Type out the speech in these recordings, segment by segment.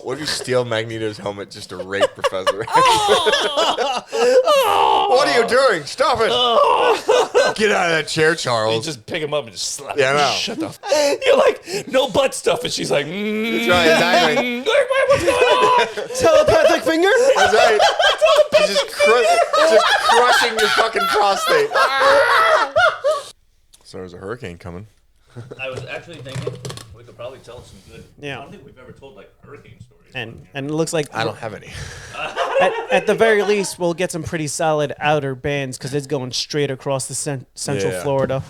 What if you steal Magneto's helmet just to rape Professor X? What are you doing? Stop it! Get out of that chair, Charles. You just pick him up and just slap Yeah, him. I know. Shut the You're like, no butt stuff. And she's like, That's right, exactly. Wait, what's going on? Telepathic finger? That's right. He's just crushing your fucking prostate. So there's a hurricane coming. I was actually thinking we could probably tell some good. Yeah. I don't think we've ever told like hurricane stories. And it looks like I don't have any. at the very least we'll get some pretty solid outer bands because it's going straight across the central Florida.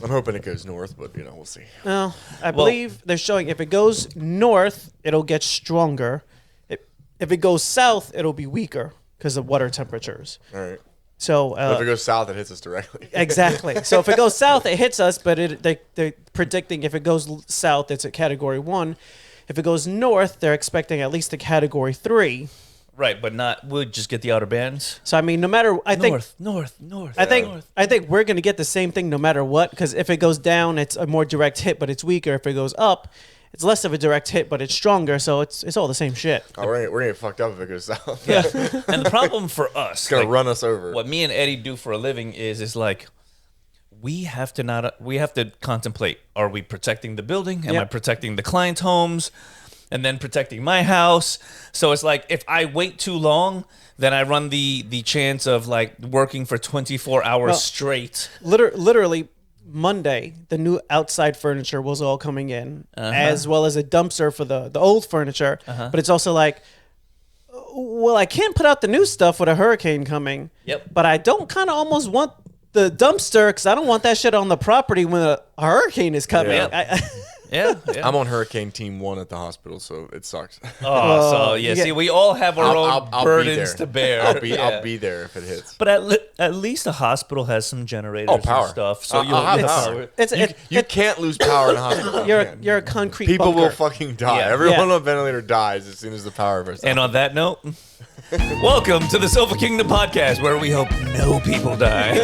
I'm hoping it goes north, but we'll see. No, I believe they're showing if it goes north, it'll get stronger. If it goes south, it'll be weaker because of water temperatures. All right. So If it goes south, it hits us directly. Exactly. So if it goes south, it hits us, but they're predicting if it goes south, it's a Category 1. If it goes north, they're expecting at least a Category 3. Right, but we'll just get the outer bands. So I mean, no matter North. I think we're gonna get the same thing no matter what. Because if it goes down, it's a more direct hit, but it's weaker. If it goes up, it's less of a direct hit, but it's stronger. So it's all the same shit. Oh, we're gonna get fucked up if it goes south. Yeah. And the problem for us, It's gonna run us over. What me and Eddie do for a living is like we have to contemplate: are we protecting the building? Am I protecting the client's homes? And then protecting my house. So it's like if I wait too long, then I run the chance of like working for 24 hours straight. Literally Monday, the new outside furniture was all coming in, as well as a dumpster for the old furniture. But it's also like, well, I can't put out the new stuff with a hurricane coming. Yep. But I don't kind of almost want the dumpster because I don't want that shit on the property when a hurricane is coming. Yeah. Yeah. I'm on Hurricane Team 1 at the hospital, so it sucks. See, we all have our own I'll burdens to bear. I'll be there if it hits. But at least a hospital has some generators power. and stuff. So I'll have power. You can't lose power in a hospital. You're a concrete People bunker. will fucking die. Yeah. Everyone on a ventilator dies as soon as the power goes out. And on that note, welcome to the Silver Kingdom podcast, where we hope no people die.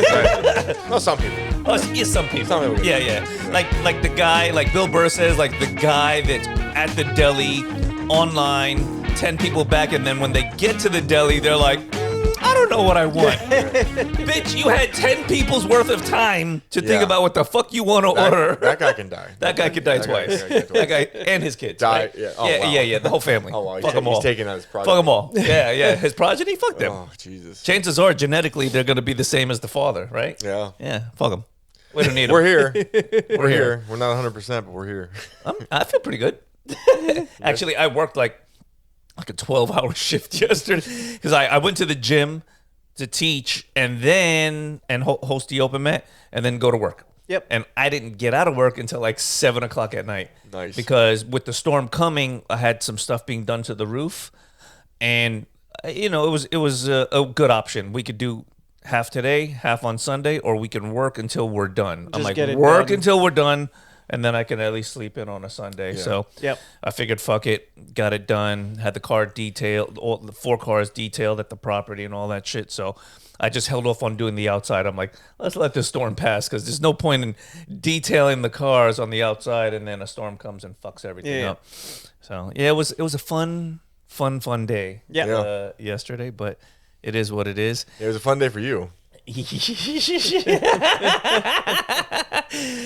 Well, some people. Some people. Some people. Yeah. Like the guy, like Bill Burr says, like the guy that's at the deli online, 10 people back, and then when they get to the deli, they're like, I don't know what I want. Bitch, you had 10 people's worth of time to think about what the fuck you want to order. That guy can die. That guy could die twice. That guy and his kids. Die. Right? Yeah. Oh, wow. Yeah. The whole family. Oh, wow. Fuck them all. He's taking out his progeny. Fuck them all. Yeah. His progeny, fuck them. Oh, Jesus. Chances are, genetically, they're going to be the same as the father, right? Yeah. Yeah. Fuck them. We don't need them. We're here. We're here. We're not 100%, but we're here. I feel pretty good. Actually, I worked like a 12-hour shift yesterday because I went to the gym to teach and then host the open mat and then go to work. Yep. And I didn't get out of work until like 7 o'clock at night. Nice. Because with the storm coming, I had some stuff being done to the roof, and it was a good option. We could do half today, half on Sunday, or we can work until we're done. I'm like, work until we're done, and then I can at least sleep in on a Sunday. Yeah. So I figured, fuck it, got it done, had the car detailed, all the 4 cars detailed at the property and all that shit. So I just held off on doing the outside. I'm like, let's let this storm pass because there's no point in detailing the cars on the outside and then a storm comes and fucks everything up. So it was a fun day yesterday, but it is what it is. It was a fun day for you.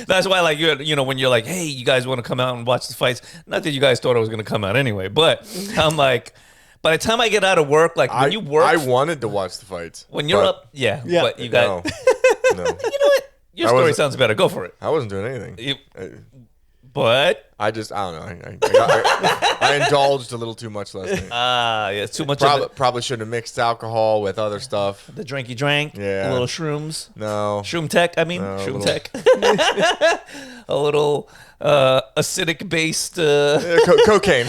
That's why, like, when you're like, hey, you guys want to come out and watch the fights? Not that you guys thought I was going to come out anyway, but I'm by the time I get out of work, like when you work, I wanted to watch the fights. When you're up, but you got no. You know what? Your story sounds better. Go for it. I wasn't doing anything. But I don't know. I indulged a little too much last night. Yeah, too much. Probably should have mixed alcohol with other stuff. The drinky drank. Yeah. A little shrooms. No. Shroom tech. I mean, shroom tech. A little acidic based. Cocaine.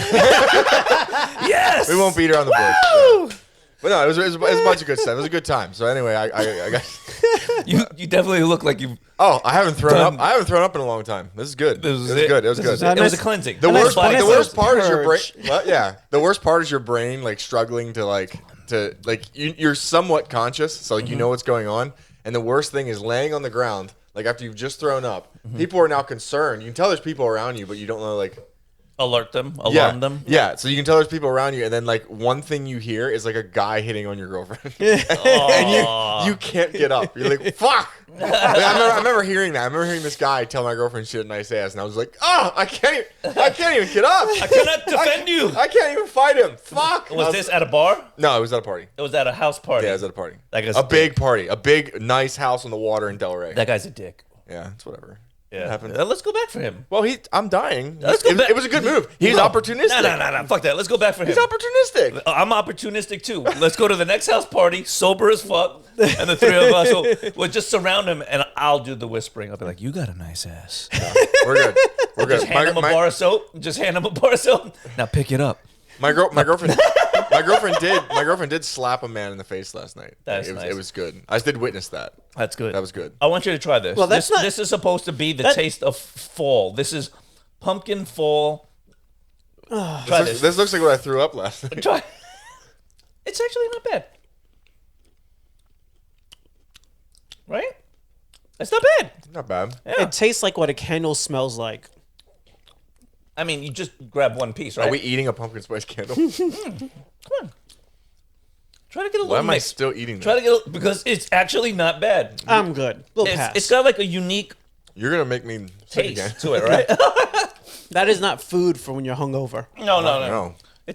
Yes. We won't beat her on the bush. But no, it was a bunch of good stuff. It was a good time. So anyway, I got. You definitely look like you. Oh, I haven't thrown up. I haven't thrown up in a long time. This is good. It was good. It was good. It was a cleansing. The worst part is your brain. Well, yeah, the worst part is your brain like struggling to you're somewhat conscious, so you know what's going on. And the worst thing is laying on the ground, like after you've just thrown up. People are now concerned. You can tell there's people around you, but you don't know like. Alert them, alarm them. Yeah, so you can tell there's people around you, and then like one thing you hear is like a guy hitting on your girlfriend, and you can't get up. You're like, fuck. Like, I remember hearing that. I remember hearing this guy tell my girlfriend she had a nice ass, and I was like, oh, I can't even get up. I cannot defend you. I can't even fight him. Fuck. Was this at a bar? No, it was at a party. It was at a house party. Yeah, it was at a party. That guy's a big party, a big nice house on the water in Delray. That guy's a dick. Yeah, it's whatever. Yeah, it happened. Let's go back for him. Well, I'm dying. Let's go back. It was a good move. He's opportunistic. No. Fuck that. Let's go back for him. He's opportunistic. I'm opportunistic too. Let's go to the next house party, sober as fuck, and the three of us will just surround him, and I'll do the whispering. I'll be like, "You got a nice ass." No, we're good. We're good. Just hand him a bar of soap. Just hand him a bar of soap. Now pick it up. My girlfriend did slap a man in the face last night. That's nice. It was good. I did witness that. That's good. That was good. I want you to try this. Well, that's this is supposed to be the taste of fall. This is pumpkin fall. Try this. This looks like what I threw up last night. Try. It's actually not bad. Right? It's not bad. Not bad. Yeah. It tastes like what a candle smells like. I mean, you just grab one piece, right? Are we eating a pumpkin spice candle? Come on. Try to get a Why little am I mix. still eating this? Try to get because it's actually not bad. I'm good. Little pass. It's got like a unique You're going to make me sick again. taste to it, right? That is not food for when you're hungover. No.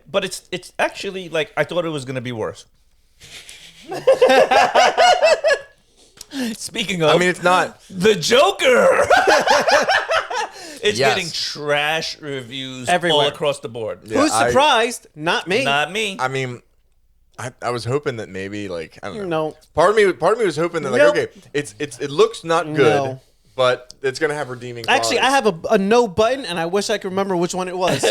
But it's actually like I thought it was gonna be worse. Speaking of, I mean, it's not. the Joker. It's Yes. getting trash reviews Everywhere. all across the board. Yeah, Who's surprised? Not me. Not me. I mean, I was hoping that maybe like I don't know. No. Part of me was hoping that like Nope. okay, it looks not good, No. but it's gonna have redeeming. Actually, I qualities. have a no button, and I wish I could remember which one it was.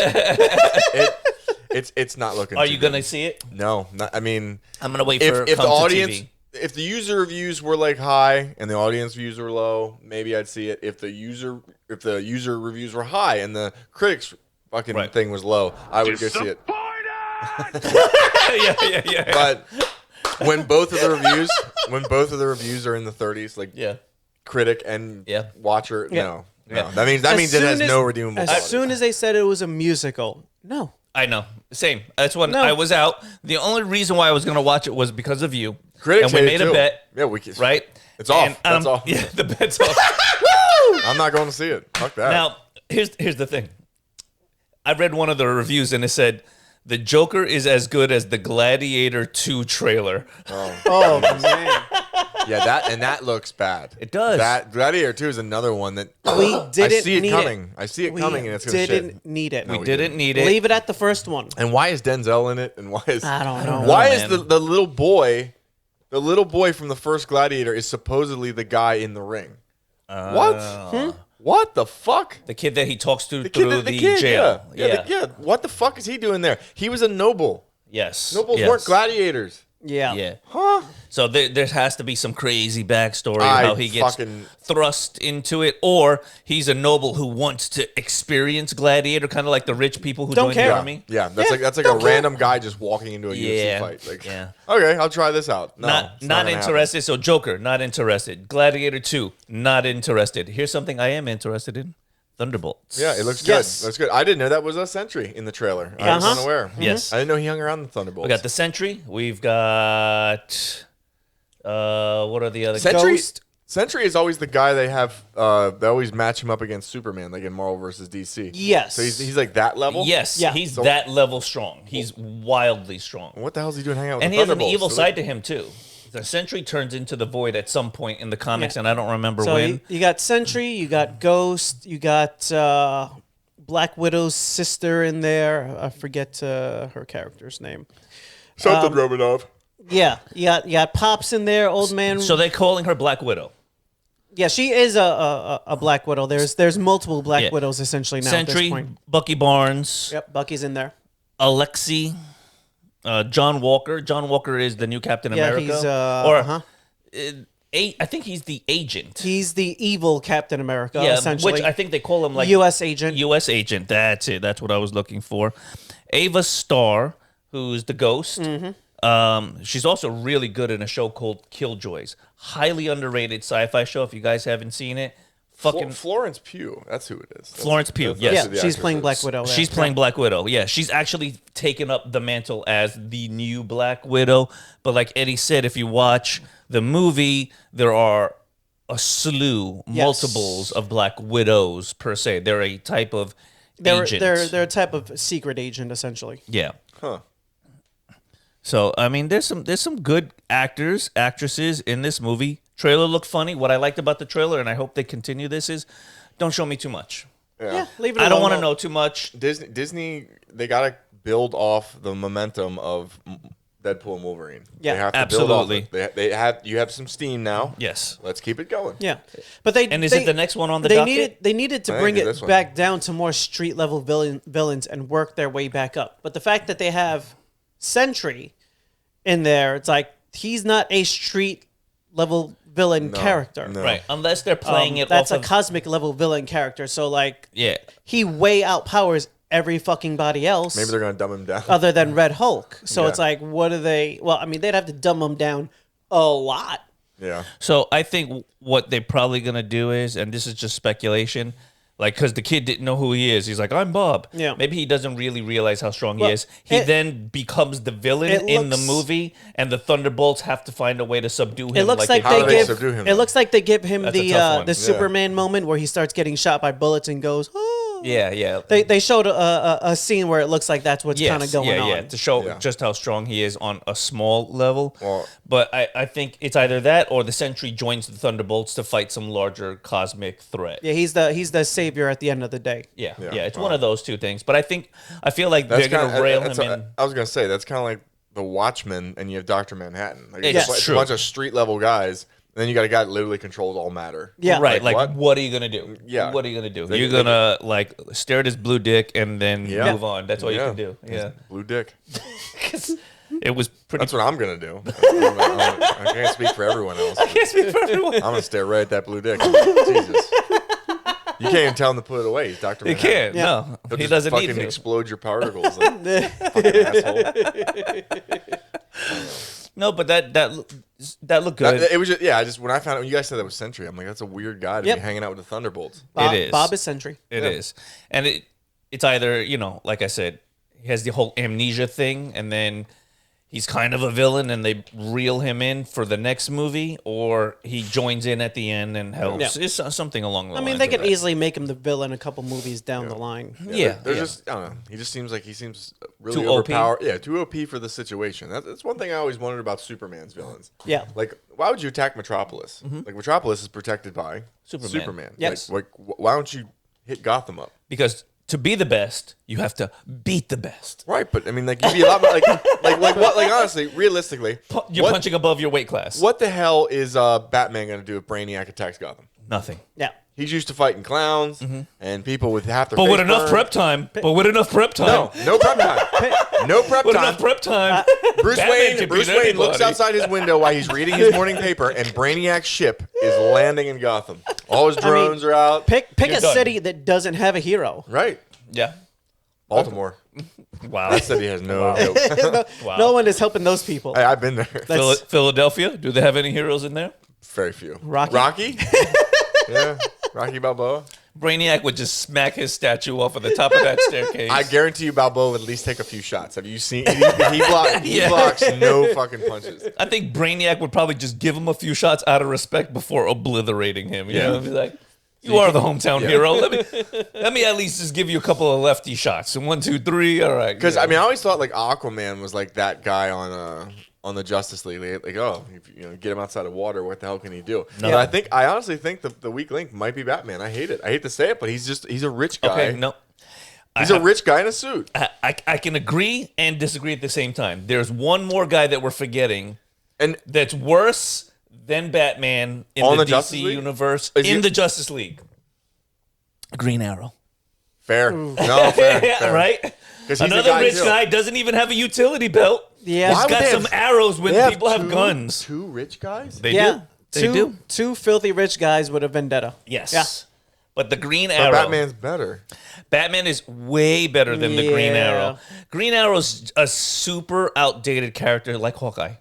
It's not looking. Are too you good. gonna see it? No, I mean, I'm gonna wait for if come the to audience, TV. if the user reviews were like high and the audience views were low, maybe I'd see it. If the user reviews were high and the critics fucking Right. thing was low, I would go see it. yeah. But when both of the reviews are in the 30s, like Yeah. critic and Yeah. watcher, Yeah. no. Yeah. That means it has no redeemable As qualities. soon as they said it was a musical, no. I know. Same. That's when No. I was out. The only reason why I was gonna watch it was because of you. Critics and we hate made it a too. bet. Yeah, we can. Right? It's off. And, That's off. Yeah, the bet's off. I'm not going to see it. Fuck that. Now, here's the thing. I read one of the reviews and it said the Joker is as good as the Gladiator 2 trailer. Oh, man. Yeah, that looks bad. It does. That Gladiator 2 is another one that We didn't I see it need coming. it. I see it We coming, and it's gonna didn't shit. need it. We didn't need it. Leave it at the first one. And why is Denzel in it? And why is I don't know. Why know, is man. the little boy, the little boy from the first Gladiator is supposedly the guy in the ring? What? What the fuck? The kid that he talks to The through kid, the jail. Yeah. What the fuck is he doing there? He was a noble. Yes. Nobles yes. weren't gladiators. Yeah. Yeah. Huh? So there has to be some crazy backstory I how he gets fucking- thrust into it, or he's a noble who wants to experience Gladiator, kind of like the rich people who Don't join care. the army. Yeah, that's like a don't care. random guy just walking into a Yeah. UFC fight. Like, Yeah. okay, I'll try this out. No, Not it's gonna happen. interested. So Joker, not interested. Gladiator 2, not interested. Here's something I am interested in. Thunderbolts. Yeah, it looks good. Yes. Looks good. I didn't know that was a Sentry in the trailer. I was Uh-huh. unaware. Yes. I didn't know he hung around the Thunderbolts. We got the Sentry. We've got what are the other Sentry. Ghost. Sentry is always the guy they have. They always match him up against Superman, like in Marvel versus DC. Yes. So he's like that level. Yes, Yeah. he's So- that level strong. He's wildly strong. What the hell is he doing hanging out with And the he has an Thunderbolts? evil So side to him too. The Sentry turns into the Void at some point in the comics, Yeah. and I don't remember So when. you got Sentry, you got Ghost, you got Black Widow's sister in there. I forget her character's name. Something Romanov. Yeah, you got Pops in there, old man. So they're calling her Black Widow. yeah, she is a Black Widow. There's multiple Black Yeah. Widows essentially now at this Sentry, point. Bucky Barnes, Yep, Bucky's in there. Alexei, John Walker. John Walker is the new Captain Yeah, America. he's I think he's the agent. He's the evil Captain America, Yeah, essentially. which I think they call him like U.S. agent. U.S. agent. That's it. That's what I was looking for. Ava Starr, who's the Ghost. She's also really good in a show called Killjoys. Highly underrated sci-fi show. If you guys haven't seen it, fucking Florence Pugh. That's who it is. Florence Pugh. That's Yes. who the she's actress playing is. Black Widow. She's playing Black Widow. Yeah, she's actually taken up the mantle as the new Black Widow. But like Eddie said, if you watch the movie, there are a slew, multiples of Black Widows per se. They're a type of agent. They're a type of secret agent, essentially. Yeah. Huh. So I mean, there's some good actors, actresses in this movie. Trailer looked funny. What I liked about the trailer, and I hope they continue this, is don't show me too much. Yeah, leave it I don't alone. want to know too much. Disney, they got to build off the momentum of Deadpool and Wolverine. Yeah, they have to absolutely. build off it. You have some steam now. Yes. Let's keep it going. Yeah, but they And is it the next one on the they docket? needed to I bring think it it's this one. back down to more street level villains and work their way back up. But the fact that they have Sentry in there, it's like he's not a street level villain character. no. Right. Unless they're playing it That's off a of... cosmic level villain character. So like, Yeah. he way outpowers every fucking body else. Maybe they're going to dumb him down. other than Red Hulk. So Yeah. it's like, what are they? Well, I mean, they'd have to dumb them down a lot. Yeah. So I think what they're probably going to do is, and this is just speculation, like, because the kid didn't know who he is. He's like, I'm Bob. Yeah. Maybe he doesn't really realize how strong Well, he is. He it- then becomes the villain it in the looks- movie, and the Thunderbolts have to find a way to subdue him. It looks like How they do they give. subdue him, It though? looks like they give him That's a tough one. the Yeah. Superman moment where he starts getting shot by bullets and goes, oh. Yeah. They showed a scene where it looks like that's what's kind of going on. Yeah, to show Yeah. just how strong he is on a small level. Well- But I think it's either that or the Sentry joins the Thunderbolts to fight some larger cosmic threat. Yeah, he's the savior at the end of the day. Yeah, Yeah. it's one of those two things. But I feel like That's they're going to kinda- rail that's him a- in. I was going to say, that's kind of like the Watchmen, and you have Dr. Manhattan. Like, It's it's true. a bunch of street level guys, and then you got a guy that literally controls all matter. Yeah. Right, like what? what are you gonna do? Yeah. What are you gonna do? They- You're they- gonna like stare at his blue dick and then Yeah. move on. That's all you can do. Yeah. Blue dick. It was pretty. That's what I'm going to do. I can't speak for everyone else. I can't speak for everyone. I'm gonna stare right at that blue dick. Jesus. You can't even tell him to put it away. He's Dr. He Manhattan. can't. Yeah. No, He'll he just doesn't fucking need to. explode your particles. Like, fucking asshole. No, but that looked good. It was just, yeah. I just when I found out when you guys said that was Sentry, I'm like, that's a weird guy to Yep. be hanging out with the Thunderbolts. Bob, It is. Bob is Sentry. It is, and it's either like I said, he has the whole amnesia thing, and then he's kind of a villain, and they reel him in for the next movie, or he joins in at the end and helps. Yeah. It's something along the I lines. mean, they of could that. easily make him the villain a couple movies down the line. Yeah, They're yeah. just I don't know. He just seems really Too OP? overpowered. Yeah, too OP for the situation. That's one thing I always wondered about Superman's villains. Yeah. Like, why would you attack Metropolis? Like, Metropolis is protected by Superman. Yes. Like, why don't you hit Gotham up? Because to be the best, you have to beat the best. Right, but I mean, like, you'd be a lot more, like what? Like, honestly, realistically, You're punching above your weight class. what the hell is Batman gonna do if Brainiac attacks Gotham? Nothing. Yeah. He's used to fighting clowns and people with half their. But face with enough burned. prep time. No prep time. No prep time. No prep With time. enough prep time. Bruce Batman Wayne. can Bruce beat Wayne looks anybody. outside his window while he's reading his morning paper, and Brainiac's ship is landing in Gotham. All his drones are out. Pick You're a done. city that doesn't have a hero. Right, Yeah. Baltimore. Wow. That city has no. hope. Wow. No one is helping those people. Hey, I've been there. That's- Philadelphia. Do they have any heroes in there? Very few. Rocky? Yeah, Rocky Balboa. Brainiac would just smack his statue off of the top of that staircase. I guarantee you, Balboa would at least take a few shots. Have you seen? He blocks no fucking punches. I think Brainiac would probably just give him a few shots out of respect before obliterating him. You know, be like, you are the hometown hero. Let me at least just give you a couple of lefty shots. And 1, 2, 3. All right. Because I mean, I always thought like Aquaman was like that guy on the Justice League. Like, oh, if, get him outside of water, what the hell can he do? No. But I honestly think the weak link might be Batman. I hate it. I hate to say it, but he's a rich guy. Okay, no. He's a rich guy in a suit. I can agree and disagree at the same time. There's one more guy that we're forgetting And that's worse than Batman in On the the Justice DC League? universe. Is In he- the Justice League. Green Arrow. fair. No, fair. Yeah, fair. right? 'Cause he's a Another guy, rich too. guy doesn't even have a utility belt. Yeah. He's Why would got they some have- arrows when They have people have two- guns. Two rich guys? They yeah. do. They do. Two filthy rich guys with a vendetta. Yes. Yeah. But the Green But Arrow. Batman's better. Batman is way better than the Green Yeah. Arrow. Green Arrow's a super outdated character like Hawkeye.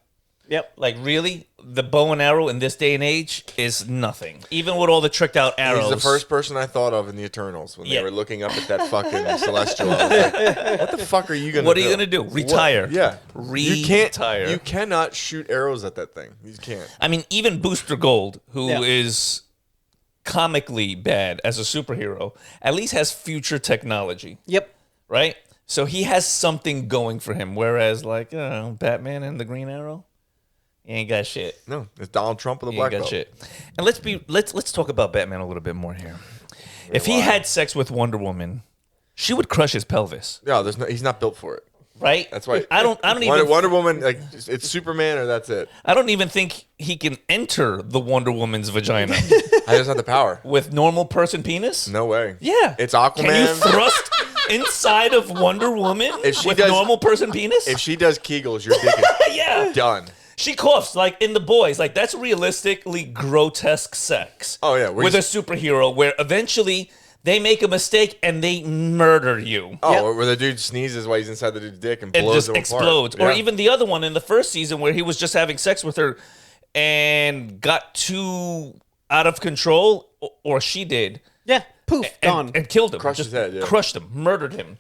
Yep. Like, really? The bow and arrow in this day and age is nothing. Even with all the tricked out arrows. He's the first person I thought of in the Eternals when they Yeah. were looking up at that fucking celestial. I was like, what the fuck are you going to do? What are you going to do? Retire. What? Yeah. Retire. You cannot shoot arrows at that thing. You can't. I mean, even Booster Gold, who Yeah. is comically bad as a superhero, at least has future technology, Yep. right? So he has something going for him. Whereas, like, Batman and the Green Arrow, he ain't got shit. No, it's Donald Trump with a He black ain't got belt. shit. And let's talk about Batman a little bit more here. If he had sex with Wonder Woman, she would crush his pelvis, No, he's not built for it. right? That's why. I don't even Wonder Woman, like, it's Superman or that's it. I don't even think he can enter the Wonder Woman's vagina I just have the power. with normal person penis. No way. Yeah, It's Aquaman. Can you thrust inside of Wonder Woman If she with does- normal person penis? If she does Kegels, your dick is Yeah, done. she coughs like in The Boys. Like, that's realistically grotesque sex. Oh, yeah. with a superhero where eventually they make a mistake and they murder you. Oh, Yep. where the dude sneezes while he's inside the dude's dick and It blows just him explodes. apart. Or Yeah. even the other one in the first season where he was just having sex with her and got too out of control, or she did, Yeah. Poof. Gone. and killed him. Crushed Just his head, yeah. crushed him, murdered him.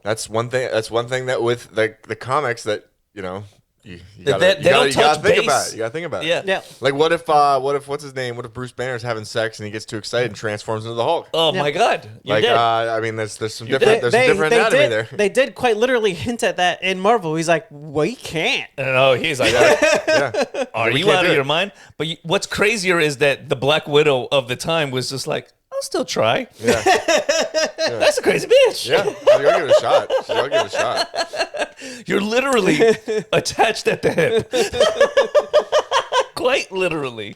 That's one thing. That's one thing that with the comics that you know you They gotta, don't you gotta touch think base. about it. You gotta think about it. Yeah. Yeah. Like what if what's his name? What if Bruce Banner's having sex and he gets too excited and transforms into the Hulk? Oh Yeah. my God. You're Like dead. I mean, there's some You're different dead. there's some different anatomy did, there. They did quite literally hint at that in Marvel. He's like, we can't. And he's like, Yeah. are We you can't out do of it. your mind? But what's crazier is that the Black Widow of the time was just like, I'll still try. Yeah. That's a crazy bitch. Yeah. I'll give it a shot. I'll give it a shot. You're literally attached at the hip. Quite literally.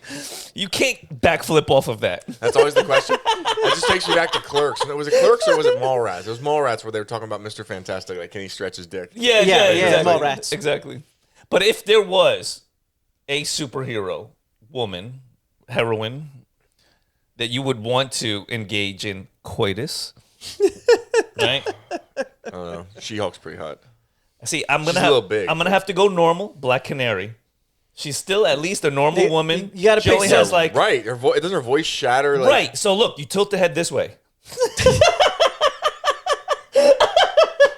You can't backflip off of that. That's always the question. It just takes me back to Clerks. Was it Clerks or was it Mallrats? It was Mallrats where they were talking about Mr. Fantastic. Like, can he stretch his dick? Yeah, Yeah, exactly. Mallrats. Exactly. But if there was a superhero woman, heroine, that you would want to engage in coitus, right? I don't know. She-Hulk's pretty hot. See, I'm She's gonna a little big. I'm gonna have to go normal, Black Canary. She's still at least a normal woman. you gotta she pick only some- has like Right. Doesn't her voice shatter? Like, right. So look, you tilt the head this way.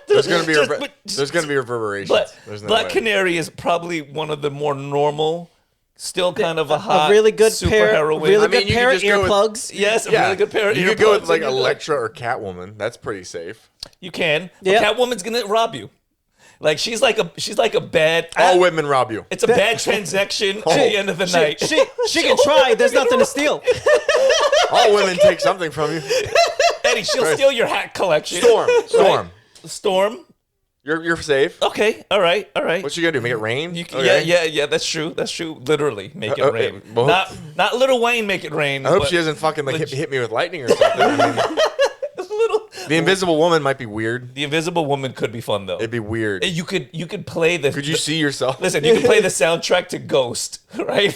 There's gonna be Just- but- there's gonna be reverberations. But There's no Black way. Canary is probably one of the more normal, still kind of a hot, really good super pair, heroine. really I mean, good you pair could of just go with- earplugs. Yes, a Yeah. really good pair of You could go with earplugs like and you're good. Elektra or Catwoman. That's pretty safe. You can. Yeah. But Catwoman's gonna rob you. Like she's like a bad. All women rob you. It's a bad transaction at the end of the night. She can try. There's nothing to steal. All women take something from you. Eddie, she'll steal your hat collection. Storm. Storm. You're safe. Okay. All right. What's she gonna do? Make it rain? You can, Okay. yeah. That's true. Literally, make it rain. well- not Little Wayne, make it rain. I hope but she doesn't fucking like hit me with lightning or something. I mean, little. the Invisible Woman might be weird. The Invisible Woman could be fun though. It'd be weird. You could play the. Could you see yourself? Listen, you can play the soundtrack to Ghost, right?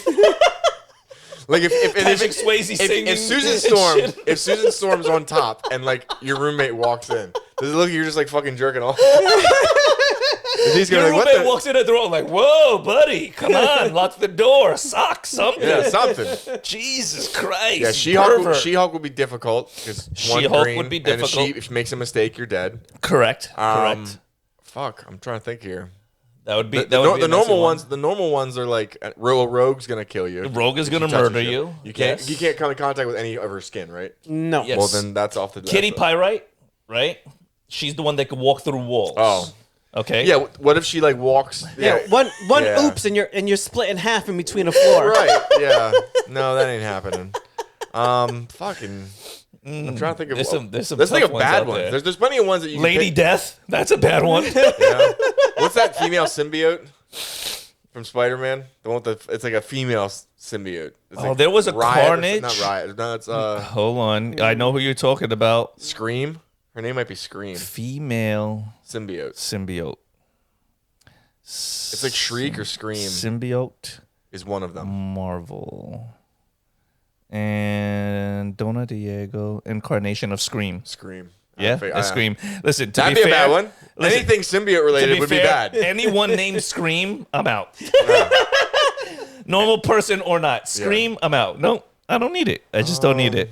Like if Patrick Swayze singing if Susan and Storm shit. if Susan Storm's on top and like your roommate walks in, does it look like you're just like fucking jerking off? And he's Your gonna be like, roommate what the? walks in at the door like, "Whoa, buddy, come on, lock the door, sock something." Yeah, something. Jesus Christ. Yeah, She-Hulk would be difficult because She-Hulk would be And difficult. if she makes a mistake, you're dead. Correct. Correct. Fuck, I'm trying to think here. That would be The, that would be the a messy normal one. ones. The normal ones are like Rogue's gonna kill you. Rogue is if she gonna touches murder you. You can't. Yes. You can't come in contact with any of her skin, right? No. Yes. Well, then that's off the. Kitty that's- Pyrite, right? She's the one that can walk through walls. Oh. Okay. Yeah. What if she like walks? Yeah, one Yeah. oops and you're split in half in between a floor. Right. Yeah. No, that ain't happening. Fucking. I'm trying to think of. There's some Let's tough think of ones bad out ones. there. There's plenty of ones that you. can Lady pick. Death. That's a bad one. Yeah. What's that female symbiote from Spider-Man? The one with it's like a female symbiote. It's Oh, like there was a Riot. Carnage. Not Riot. No, it's Hold on. I know who you're talking about. Scream. Her name might be Scream. Female Symbiote. symbiote. It's like Shriek or Scream Symbiote is one of them. Marvel. And Donna Diego. Incarnation of Scream. Scream. Yeah, Scream. Listen, to That'd be be a fair, bad one. listen, Anything symbiote related would be fair, bad. Anyone named Scream, I'm out. Normal person or not, Scream, I'm out. No, I don't need it. I just don't need it.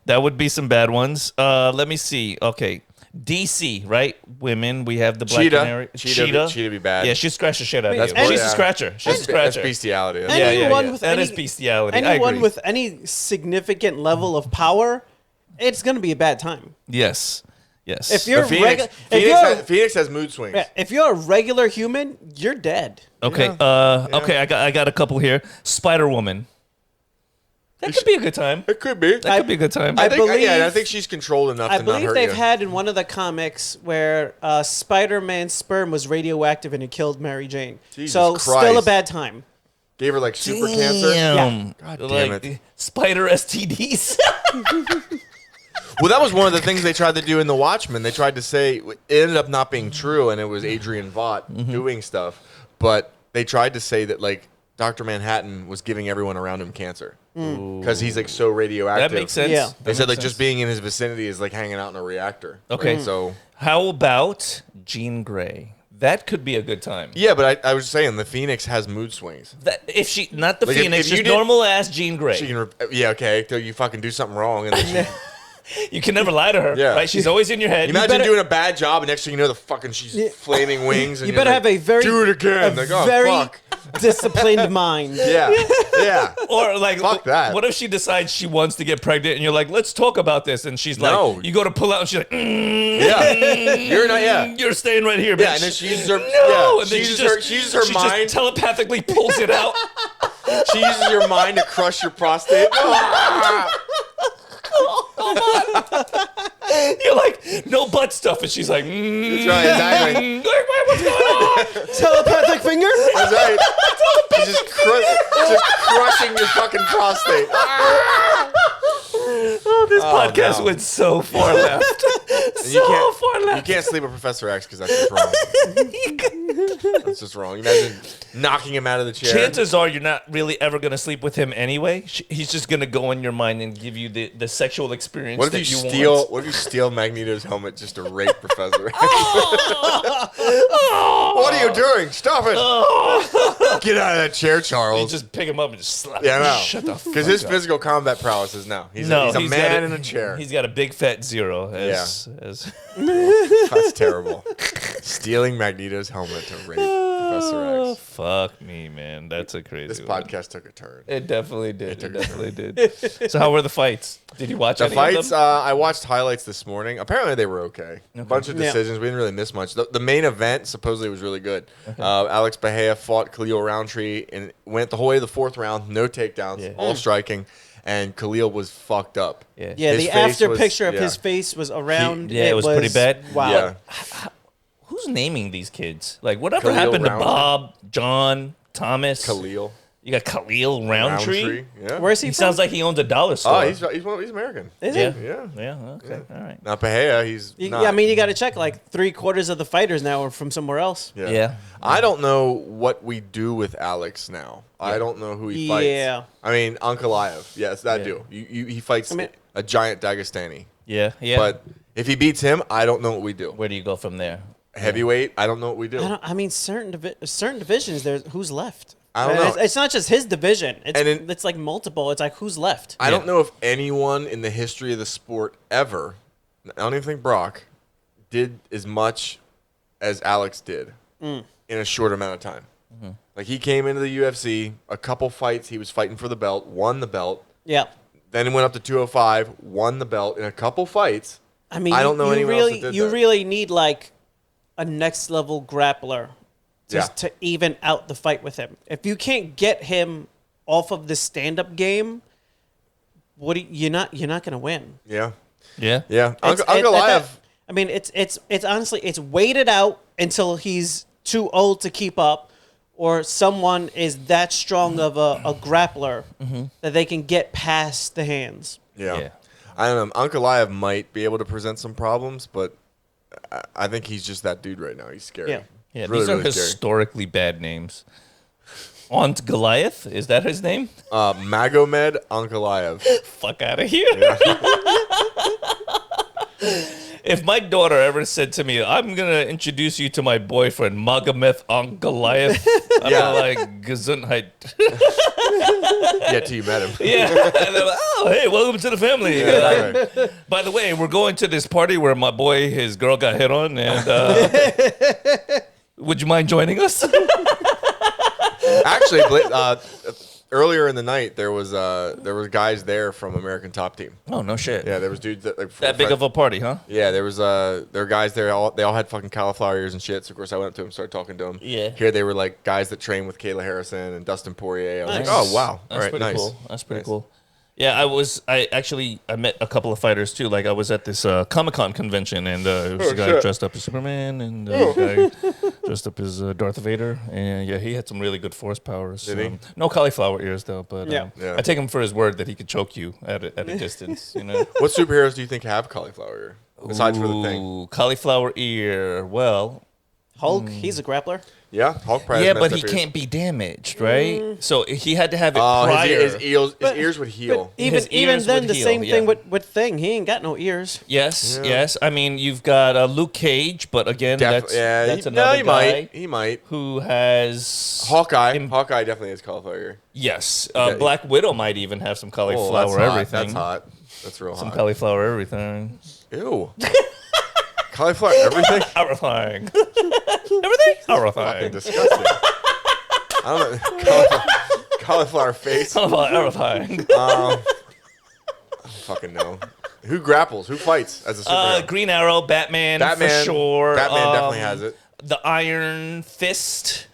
That would be some bad ones. Let me see. Okay. DC, right? Women, we have the Black Canary. Cheetah be bad. Yeah, she'd scratch the shit out of you. That's She's a scratcher. She's a That's scratcher. bestiality. Anyone with That any- is bestiality. I Anyone agree. with any significant level of power, it's going to be a bad time. Yes. If you're Phoenix has mood swings. if you're a regular human, you're dead. Okay. Okay. I got a couple here. Spider Woman. That could be a good time. It could be. That could be a good time. I believe- think she's controlled enough I to not believe hurt they've you. had in one of the comics where Spider-Man's sperm was radioactive and it killed Mary Jane. Jesus so Christ. still a bad time. Gave her like super cancer. Damn. God damn it. Spider STDs. Well, that was one of the things they tried to do in The Watchmen. They tried to say it ended up not being true, and it was Adrian Vought doing stuff. But they tried to say that like Dr. Manhattan was giving everyone around him cancer because he's like so radioactive. That makes sense. Yeah. They said like just being in his vicinity is like hanging out in a reactor. Okay. Right? So How about Jean Grey? That could be a good time. yeah, but I was saying the Phoenix has mood swings. That if she not the Like, Phoenix, if you just did- normal ass Jean Grey. She can okay till you fucking do something wrong and then You can never lie to her. Yeah. Right? She's always in your head. imagine better- doing a bad job and next thing you know the fucking she's flaming wings and You you're better like, have a very do it again. Like, oh, very fuck. disciplined mind. Yeah. Or like, Fuck that. What if she decides she wants to get pregnant, and you're like, "Let's talk about this," and she's No. like, "You go to pull out," and she's like, Yeah. You're not "You're staying right here, bitch." Yeah, and then she uses her No, yeah, and she then uses she her just, she uses her she mind just telepathically pulls it out. she uses your mind to crush your prostate. You're like, "No butt stuff," and she's like, That's right, exactly. What's going on?" Telepathic finger? That's right. She's just crushing your fucking prostate. Oh, this podcast no. went so far left. Far You left. can't sleep with Professor X because that's just wrong. That's just wrong. Imagine knocking him out of the chair. Chances are you're not really ever going to sleep with him anyway. He's just going to go in your mind and give you the sexual experience What that if you you steal? want. What if you steal Magneto's helmet just to rape Professor X? What are you doing? Stop it! Get out of that chair, You Charles. just pick him up and just slap Yeah, him. I know. Shut the fuck Because his up. physical combat prowess is now. He's No, a he's man got in a chair. He's got a big fat zero. That's terrible. Stealing Magneto's helmet to rape Professor X. Fuck me, man. That's a crazy This one. podcast took a turn. It definitely did. It definitely did. So how were the fights? Did you watch The any fights, of them? I watched highlights this morning. Apparently they were okay. A bunch of Yeah. decisions. We didn't really miss much. The main event supposedly was really good. Alex Bahia fought Khalil Roundtree and went the whole way to the fourth round. No takedowns, Yeah. all striking. And Khalil was fucked up. Yeah. Yeah, His the face after was- picture of yeah. his face was around. Yeah, it was pretty bad. Wow. Yeah. Who's naming these kids? Like, whatever Khalil happened Roundtree. to Bob, John, Thomas? Khalil You got Khalil Roundtree. Yeah. Where's he He from? sounds like he owns a dollar store. Oh, he's American. Is yeah. he? Yeah. Yeah. Okay. All right. Now Bahia, he's not. Yeah, I mean, you got to check. Like 3/4 of the fighters now are from somewhere else. Yeah. I don't know what we do with Alex now. I don't know who he fights. Yeah. I mean, Ankalaev. Yes, that Yeah. dude. He fights I mean- a giant Dagestani. Yeah. Yeah. But if he beats him, I don't know what we do. where do you go from there? Heavyweight, I don't know what we do. I mean, certain divisions. There's who's left. I don't And know. It's not just his division. It's like multiple. It's like who's left. I don't know if anyone in the history of the sport ever, I don't even think Brock, did as much as Alex did in a short amount of time. Like he came into the UFC, a couple fights, he was fighting for the belt, won the belt, Yeah. then he went up to 205, won the belt in a couple fights. I mean, I don't know you anyone really, else that did you that. really need like a next level grappler just Yeah. to even out the fight with him. If you can't get him off of the stand up game, you're not gonna win. Yeah. Yeah. Yeah. It's- Uncle at that- Liev, I mean, it's honestly it's waited out until he's too old to keep up, or someone is that strong of a grappler that they can get past the hands. yeah. Yeah. I don't know. Uncle Liev might be able to present some problems, but I think he's just that dude right now. He's scary. Yeah. Yeah. He's really, These are really scary. historically bad names. Aunt Goliath? Is that his name? Magomed Ankalaev. Fuck out of here. if my daughter ever said to me, "I'm gonna introduce you to my boyfriend, Magometh on Goliath," I'm like, "Gesundheit." Yeah, till you met him. Yeah. And they're like, "Oh, hey, welcome to the family." Right. By the way, we're going to this party where my boy, his girl got hit on, and would you mind joining us? Actually, earlier in the night, there was guys there from American Top Team. Oh, no shit. Yeah, there was dudes that That big of a party, huh? Yeah, there were guys there. They all had fucking cauliflower ears and shit. So of course I went up to them, started talking to them. Yeah. Here they were like guys that train with Kayla Harrison and Dustin Poirier. I was Nice. like, oh wow, That's all right, pretty nice. cool. That's pretty Nice. cool. Yeah, I met a couple of fighters too. Like I was at this Comic-Con convention, and there was a guy dressed up as Superman, and a guy dressed up as Darth Vader, and yeah, he had some really good force powers. Did he? No cauliflower ears though, but Yeah. Yeah. I take him for his word that he could choke you at a distance. You know. What superheroes do you think have cauliflower ear? Besides for the thing. Ooh, cauliflower ear. Well, Hulk, he's a grappler. Yeah, Hulk probably yeah, has but messed he up ears. can't be damaged, right? So he had to have it Oh, prior. his ears would heal. But even His ears then, would the heal, same thing yeah. with Thing. He ain't got no ears. Yes, Yeah. yes. I mean, you've got Luke Cage, but again, that's another he guy He might. who has Hawkeye. Hawkeye definitely has cauliflower ear. Yes, Yeah. Black Widow might even have some Oh, cauliflower that's hot. everything. That's hot. That's real Some hot. cauliflower everything. Ew. Cauliflower everything? Horrifying. Everything? Fucking Horrifying. disgusting. I don't know. Cauliflower face. Horrifying. I don't fucking know. Who grapples? Who fights as a superhero? Green Arrow, Batman, for sure. Batman definitely has it. The Iron Fist.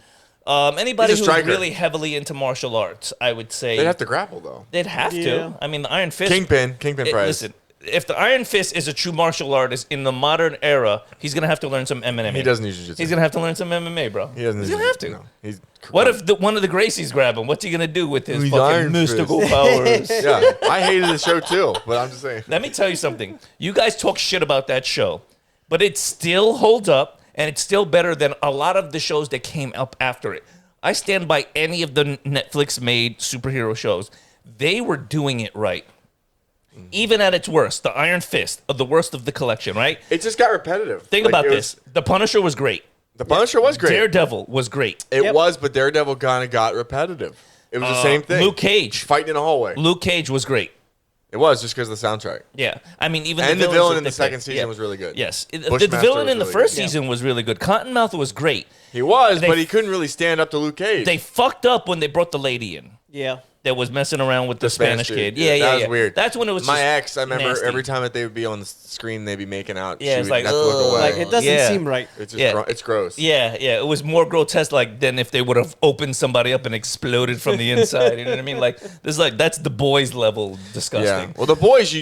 Anybody He's a who's striker. really heavily into martial arts, I would say. They'd have to grapple though. They'd have Yeah. to. I mean, the Iron Fist. Kingpin prize. Listen, if the Iron Fist is a true martial artist in the modern era, he's gonna have to learn some MMA. He doesn't use jiu-jitsu. He's gonna have to learn some MMA, bro. He doesn't. He's use gonna have to. jiu-jitsu, no. He's. What if one of the Gracies grab him? What's he gonna do with his He's fucking Iron Fist. mystical powers? Yeah, I hated the show too, but I'm just saying. Let me tell you something. You guys talk shit about that show, but it still holds up, and it's still better than a lot of the shows that came up after it. I stand by any of the Netflix-made superhero shows. They were doing it right. Even at its worst, the Iron Fist, the worst of the collection, right? It just got repetitive. Think Like, about it this. The Punisher was great. The Punisher was great. Daredevil was great. It Yep. was, but Daredevil kind of got repetitive. It was the same thing. Luke Cage. Fighting in a hallway. Luke Cage was great. It was just because of the soundtrack. Yeah. I mean, even And the the villains villain that in the they second picked. season Yeah. was really good. Yes. The Bushmaster villain was in the really first good. season was really good. Cottonmouth was great. He was, They- but he couldn't really stand up to Luke Cage. They fucked up when they brought the lady in Yeah. that was messing around with the Spanish dude. kid. Yeah, Yeah, that was weird. That's when it was My just ex, I remember nasty. every time that they would be on the screen, they'd be making out. Yeah, she it's would like, have to look ugh. away. Like, it doesn't Yeah. seem right. It's just Yeah. it's gross. Yeah, it was more grotesque like than if they would have opened somebody up and exploded from the inside. You know what I mean? Like that's the boys level disgusting. Yeah. Well, the boys, you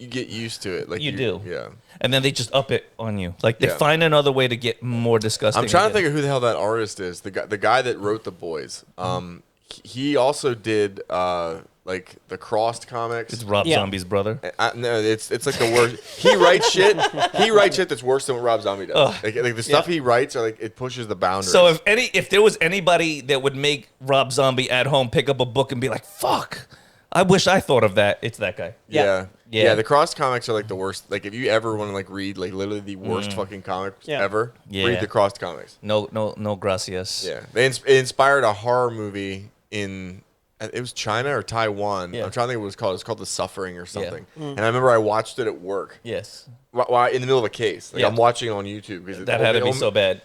get used to it. Like You do. Yeah. And then they just up it on you. Like they Yeah. find another way to get more disgusting. I'm trying to again. think of who the hell that artist is. The guy that wrote the boys. He also did like the Crossed comics. It's Rob Yeah. Zombie's brother. No, it's like the worst. He writes shit. He writes shit that's worse than what Rob Zombie does. Like the stuff he writes are like it pushes the boundaries. So if there was anybody that would make Rob Zombie at home pick up a book and be like, "Fuck, I wish I thought of that," it's that guy. yeah. Yeah. Yeah, the Crossed comics are like the worst. Like if you ever want to like read like literally the worst fucking comics Yeah. ever, Yeah. read the Crossed comics. No, gracias. Yeah, it inspired a horror movie in it was China or Taiwan. Yeah. I'm trying to think what it was called. It was called The Suffering or something. Mm. And I remember I watched it at work Yes. while in the middle of a case. Like Yeah. I'm watching it on YouTube because That had to be so bad.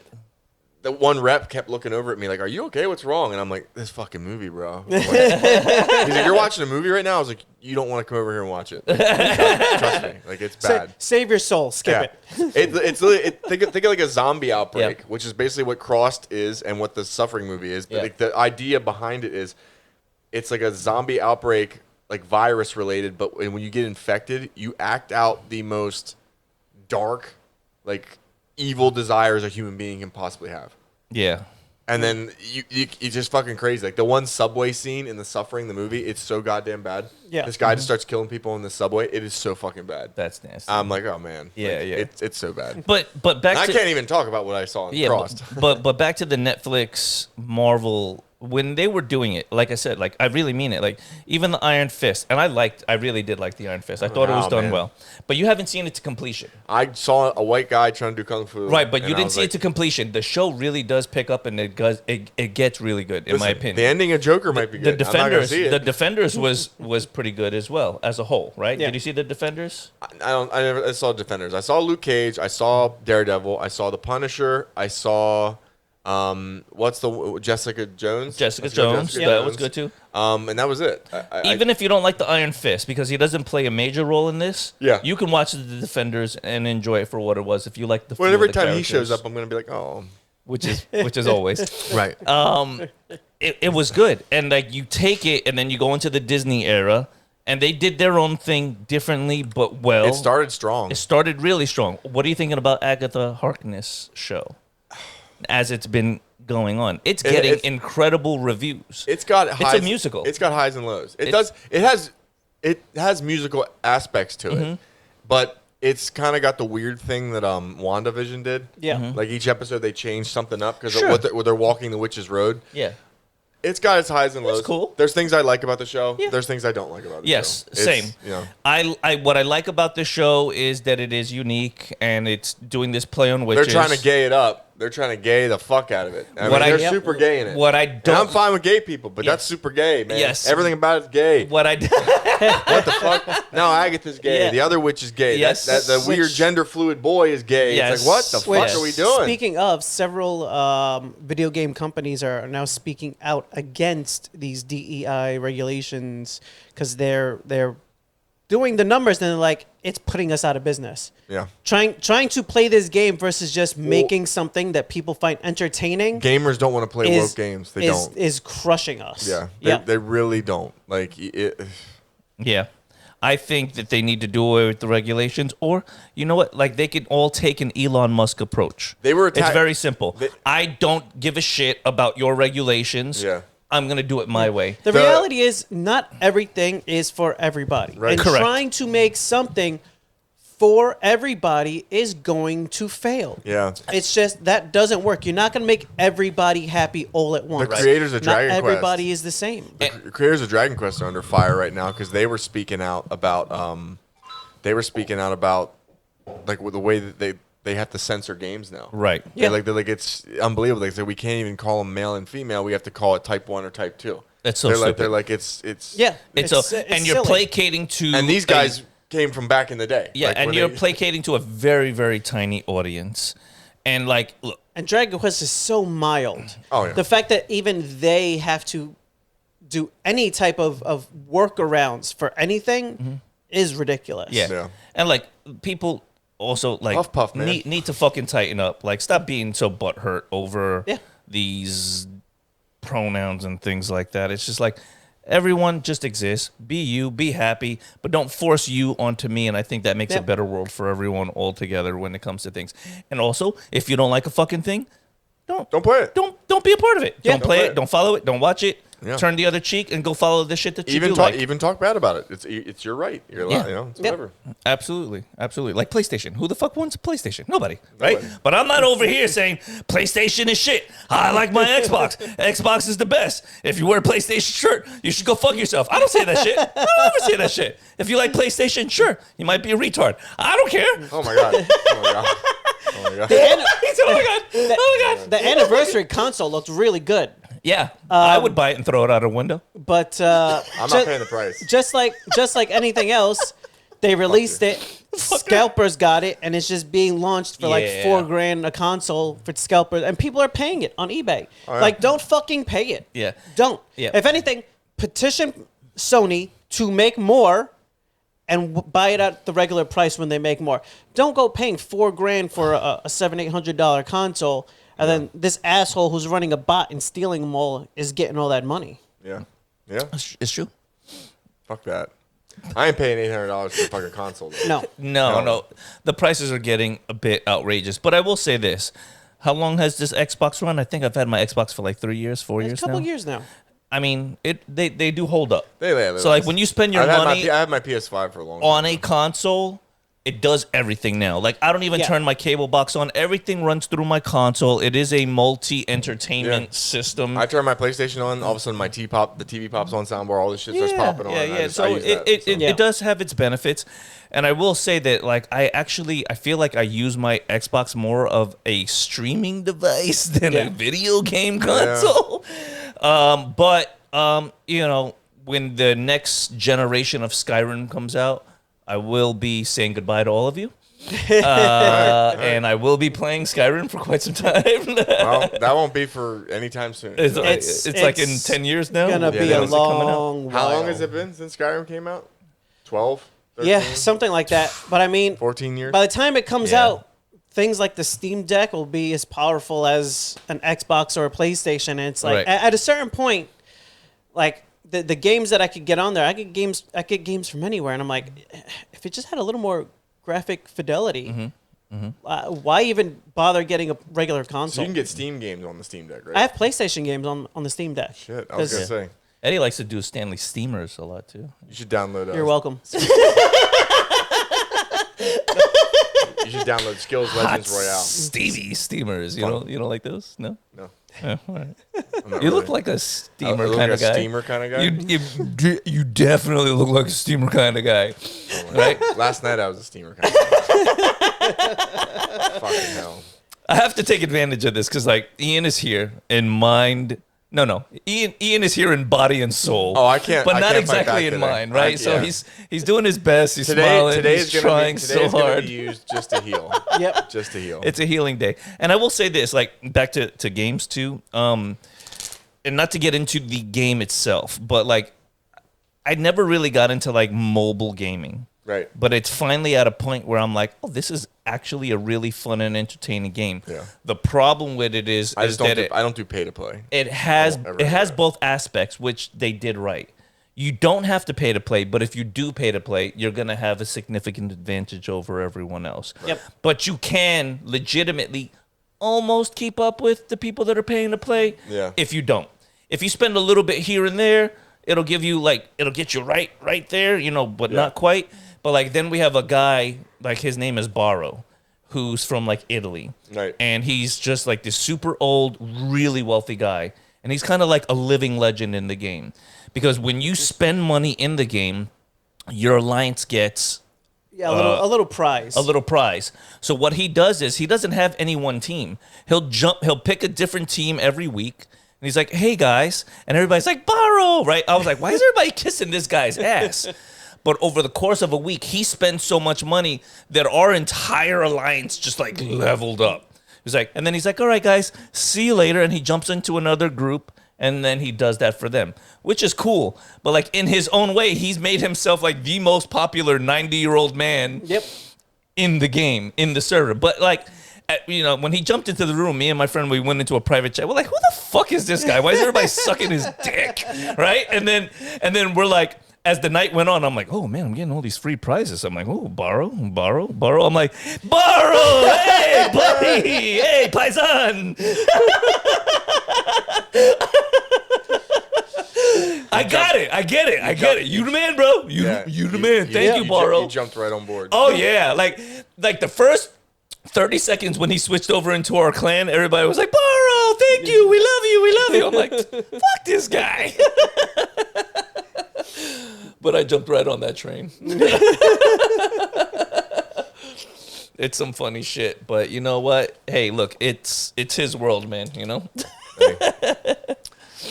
The one rep kept looking over at me like, "Are you okay? What's wrong?" And I'm like, "This fucking movie, bro." Like, he's like, "You're watching a movie right now." I was like, "You don't want to come over here and watch it. Trust me, like it's bad." Save your soul. Skip Yeah. it. It's literally, think of like a zombie outbreak, Yeah. which is basically what Crossed is and what the Suffering movie is. But Yeah. like the idea behind it is, it's like a zombie outbreak, like virus related. But when you get infected, you act out the most dark, like evil desires a human being can possibly have. Yeah. And then you just fucking crazy. Like the one subway scene in The Suffering, the movie, it's so goddamn bad. Yeah. This guy just starts killing people in the subway. It is so fucking bad. That's nasty. I'm like, oh man. Yeah, Like, yeah. It's so bad. but back I to can't even talk about what I saw in yeah, Crossed. but back to the Netflix Marvel when they were doing it, like I said, like I really mean it. Like even the Iron Fist, and I really did like the Iron Fist. I thought it was done well, but you haven't seen it to completion. I saw a white guy trying to do kung fu. Right, but you didn't see it to completion. The show really does pick up, and it gets really good, in my opinion. The ending of Joker might be good. The Defenders was pretty good as well as a whole, right? Yeah. Did you see the Defenders? I saw Defenders. I saw Luke Cage. I saw Daredevil. I saw the Punisher. I saw what's the Jessica Jones? Jessica Jones. That was good too. And that was it. Even if you don't like the Iron Fist, because he doesn't play a major role in this, you can watch the Defenders and enjoy it for what it was. If you like the, well, every time he shows up, I'm gonna be like, oh, which is always right. It was good, and like you take it, and then you go into the Disney era, and they did their own thing differently, but well. It started strong. It started really strong. What are you thinking about Agatha Harkness show? As it's been going on, it's getting incredible reviews. It's a musical. It's got highs and lows. It has musical aspects to it, but it's kind of got the weird thing that WandaVision did. Yeah, like each episode they changed something up because they're walking the witch's road. Yeah. It's got its highs and lows. It's cool. There's things I like about the show. Yeah. There's things I don't like about the show. Yes, same. What I like about the show is that it is unique and it's doing this play on witches. They're trying to gay it up. They're trying to gay the fuck out of it. They're super gay in it. What I don't. And I'm fine with gay people, but that's super gay, man. Yes. Everything about it's gay. What I. What the fuck? No, Agatha's gay. Yeah. The other witch is gay. Yes. The weird gender fluid boy is gay. Yes. It's like, what the fuck are we doing? Speaking of, several video game companies are now speaking out against these DEI regulations because they're doing the numbers and they're like, it's putting us out of business. Yeah. Trying to play this game versus just making something that people find entertaining. Gamers don't want to play woke games. They don't. Is crushing us. Yeah. They really don't. Like it. Yeah. I think that they need to do away with the regulations, or you know what? Like they could all take an Elon Musk approach. It's very simple. I don't give a shit about your regulations. Yeah. I'm going to do it my way. The reality is not everything is for everybody. Right. And Correct. trying to make something for everybody is going to fail. Yeah. It's just that doesn't work. You're not going to make everybody happy all at once. The creators of Dragon Quest. Not everybody is the same. The creators of Dragon Quest are under fire right now because they were speaking out about like the way that they have to censor games now. Right. Yeah. They're like it's unbelievable. They say we can't even call them male and female. We have to call it type 1 or type 2. That's so stupid. They're like it's and you're silly. placating to and these guys came from back in the day. Yeah, like and you're placating to a very, very tiny audience. And like, look. And Dragon Quest is so mild. Oh, yeah. The fact that even they have to do any type of workarounds for anything is ridiculous. Yeah. And like people also like puff, man. need to fucking tighten up. Like stop being so butthurt over these pronouns and things like that. It's just like everyone just exists. Be you, be happy, but don't force you onto me. And I think that makes a better world for everyone altogether when it comes to things. And also, if you don't like a fucking thing, don't play it. Don't be a part of it. Don't play it. Don't follow it. Don't watch it. Yeah. Turn the other cheek and go follow the shit that you do like. Even talk bad about it. It's your right. You're allowed, it's whatever. Absolutely. Like PlayStation. Who the fuck wants a PlayStation? Nobody, right? But I'm not over here saying PlayStation is shit. I like my Xbox. Xbox is the best. If you wear a PlayStation shirt, you should go fuck yourself. I don't say that shit. I don't ever say that shit. If you like PlayStation, sure, you might be a retard. I don't care. Oh my god. Oh my god. Oh my god. Oh my god. The anniversary console looked really good. Yeah, I would buy it and throw it out a window. But I'm not paying the price. Just like anything else, they released it. Scalpers got it, and it's just being launched for like $4,000 a console for scalpers, and people are paying it on eBay. Oh, yeah. Like, don't fucking pay it. Yeah, don't. Yeah. If anything, petition Sony to make more and buy it at the regular price when they make more. Don't go paying $4,000 for a $700-800 console. And then this asshole who's running a bot and stealing them all is getting all that money. Yeah. It's true. Fuck that. I ain't paying $800 for a fucking console. Though. No. The prices are getting a bit outrageous. But I will say this. How long has this Xbox run? I think I've had my Xbox for like 3 years, 4 years now. A couple years now. I mean, they do hold up. They so like when you spend your money... I have my PS5 for a long time. On a console... it does everything now. Like, I don't even turn my cable box on. Everything runs through my console. It is a multi-entertainment system. I turn my PlayStation on. All of a sudden, the TV pops on soundbar. All this shit starts popping on. Yeah. So it does have its benefits. And I will say that, like, I feel like I use my Xbox more of a streaming device than a video game console. But you know, when the next generation of Skyrim comes out, I will be saying goodbye to all of you. And I will be playing Skyrim for quite some time. Well, that won't be for any time soon. It's like in 10 years now. It's going to be a long while. How long has it been since Skyrim came out? 12? 13? Yeah, something like that. But I mean, 14 years? By the time it comes out, things like the Steam Deck will be as powerful as an Xbox or a PlayStation. And it's like, at a certain point, like, the games that I could get on there, I get games from anywhere, and I'm like, if it just had a little more graphic fidelity, why even bother getting a regular console? So you can get Steam games on the Steam Deck, right? I have PlayStation games on the Steam Deck. Shit, I was gonna say. Eddie likes to do Stanley Steamers a lot too. You should download. You're welcome. You should download Skills Legends Royale. Stevie Steamers. You don't like those? No. No. Oh, all right. You You look like a steamer kind of guy. Steamer kind of guy. You definitely look like a steamer kind of guy, right? Last night I was a steamer kind of guy. Fucking hell. I have to take advantage of this because, like, Ian is here in mind. No. Ian is here in body and soul. Oh, I can't. But I not can't fight exactly back in today. mind, right? So yeah. he's doing his best. He's smiling. He's trying so hard. Be used just to heal. Yep. Just to heal. It's a healing day. And I will say this, like, back to games too, and not to get into the game itself, but, like, I never really got into, like, mobile gaming. Right. But it's finally at a point where I'm like, oh, this is actually a really fun and entertaining game. Yeah. The problem with it is I don't do pay to play. It has both aspects, which they did right. You don't have to pay to play, but if you do pay to play, you're going to have a significant advantage over everyone else. Yep. But you can legitimately almost keep up with the people that are paying to play if you don't. If you spend a little bit here and there, it'll give you, like, it'll get you right there, you know, but not quite. But, like, then we have a guy, like, his name is Barrow, who's from, like, Italy. Right. And he's just, like, this super old, really wealthy guy. And he's kind of like a living legend in the game. Because when you spend money in the game, your alliance gets... a little prize. A little prize. So what he does is he doesn't have any one team. He'll pick a different team every week. And he's like, hey, guys. And everybody's like, Barrow, right? I was like, why is everybody kissing this guy's ass? But over the course of a week, he spends so much money that our entire alliance just, like, leveled up. He's like, and then he's like, all right, guys, see you later. And he jumps into another group, and then he does that for them, which is cool. But, like, in his own way, he's made himself, like, the most popular 90-year-old man in the game, in the server. But, like, you know, when he jumped into the room, me and my friend, we went into a private chat. We're like, who the fuck is this guy? Why is everybody sucking his dick? Right? And then we're like, as the night went on, I'm like, oh, man, I'm getting all these free prizes. I'm like, oh, borrow. I'm like, borrow, hey, buddy, hey, paisan. I get it. You the man, bro. You the man. Thank you, Borrow. You jumped right on board. Oh, yeah. Like the first 30 seconds when he switched over into our clan, everybody was like, Borrow, thank you. We love you. I'm like, fuck this guy. But I jumped right on that train. It's some funny shit, but you know what? Hey, look, it's his world, man, you know? Hey.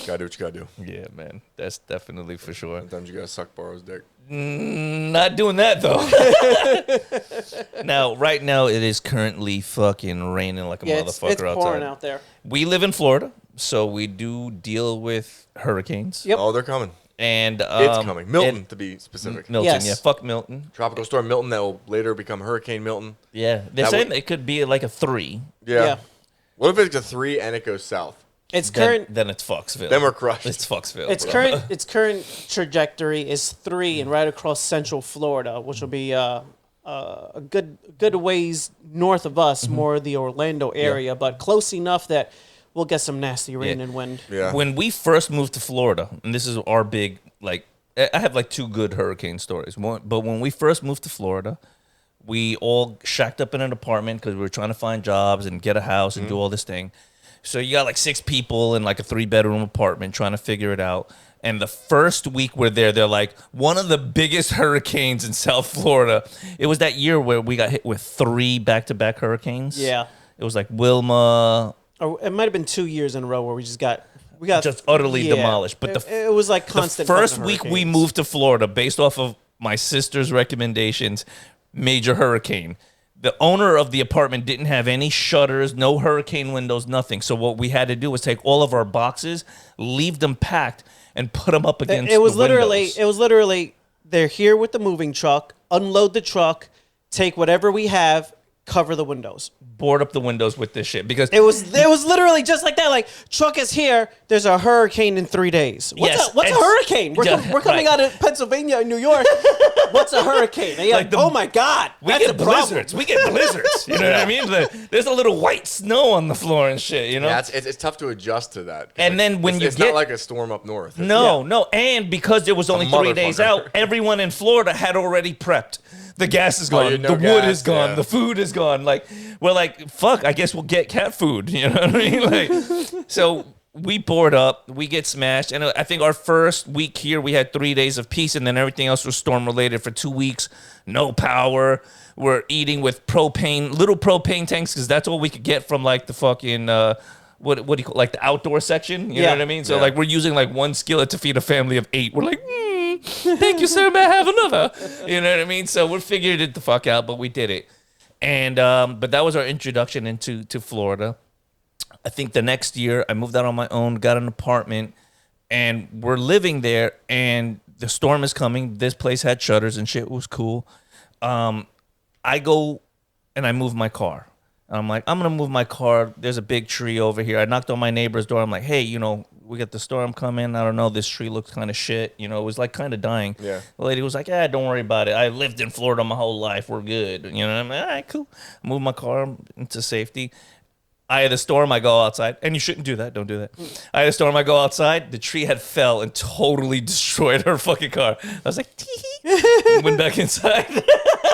Gotta do what you gotta do. Yeah, man. That's definitely for sure. Sometimes you gotta suck Borrow's dick. Not doing that, though. Now, right now, it is currently fucking raining like a motherfucker it's pouring out there. We live in Florida, so we do deal with hurricanes. Yep. Oh, they're coming. And it's coming. Milton, to be specific. Milton, Yes. yeah. Fuck Milton. Tropical storm Milton that will later become Hurricane Milton. Yeah. They're saying it could be like a 3. Yeah. What if it's a 3 and it goes south? It's Then current. Then it's Foxville. Then we're crushed. It's Foxville. Its current trajectory is 3 and right across Central Florida, which will be a good ways north of us, more the Orlando area, but close enough that we'll get some nasty rain and wind. Yeah. When we first moved to Florida, and this is our big, like, I have like 2 good hurricane stories. But when we first moved to Florida, We all shacked up in an apartment because we were trying to find jobs and get a house and do all this thing. So you got like 6 people in like a 3-bedroom apartment trying to figure it out. And the first week we're there, they're like, one of the biggest hurricanes in South Florida. It was that year where we got hit with 3 back-to-back hurricanes. Yeah. It was like Wilma. Or it might have been 2 years in a row where we got just utterly demolished. But it was like constant. The first week we moved to Florida based off of my sister's recommendations, major hurricane. The owner of the apartment didn't have any shutters, no hurricane windows, nothing. So what we had to do was take all of our boxes, leave them packed, and put them up against the windows. It was literally, they're here with the moving truck, unload the truck, take whatever we have, cover the windows. Board up the windows with this shit because it was literally just like that. Like, truck is here. There's a hurricane in 3 days. What's a hurricane? We're coming out of Pennsylvania and New York. What's a hurricane? Oh my God. We get blizzards. We get blizzards. You know what I mean? There's a little white snow on the floor and shit, you know? Yeah, it's tough to adjust to that. And then when it's not like a storm up north. No. And because it was only 3 days out, everyone in Florida had already prepped. The gas is gone. The wood is gone. Yeah. The food is gone. Like, we're like, fuck, I guess we'll get cat food. You know what I mean? Like, so we board up. We get smashed. And I think our first week here, we had 3 days of peace, and then everything else was storm-related for 2 weeks. No power. We're eating with little propane tanks, because that's all we could get from, like, the fucking... what do you call, like, the outdoor section? You know what I mean? So, like, we're using, like, 1 skillet to feed a family of 8. We're like, thank you, sir. May I have another? You know what I mean? So we figured it the fuck out, but we did it. And but that was our introduction into Florida. I think the next year I moved out on my own, got an apartment, and we're living there. And the storm is coming. This place had shutters and shit. It was cool. I go and I move my car. I'm like, I'm gonna move my car. There's a big tree over here. I knocked on my neighbor's door. I'm like, hey, you know, we got the storm coming. I don't know. This tree looks kind of shit. You know, it was like kind of dying. Yeah. The lady was like, yeah, don't worry about it. I lived in Florida my whole life. We're good. You know, I'm like, all right, cool. I move my car into safety. I had a storm. I go outside, and you shouldn't do that. Don't do that. I had a storm. I go outside. The tree had fell and totally destroyed her fucking car. I was like, tee. Went back inside.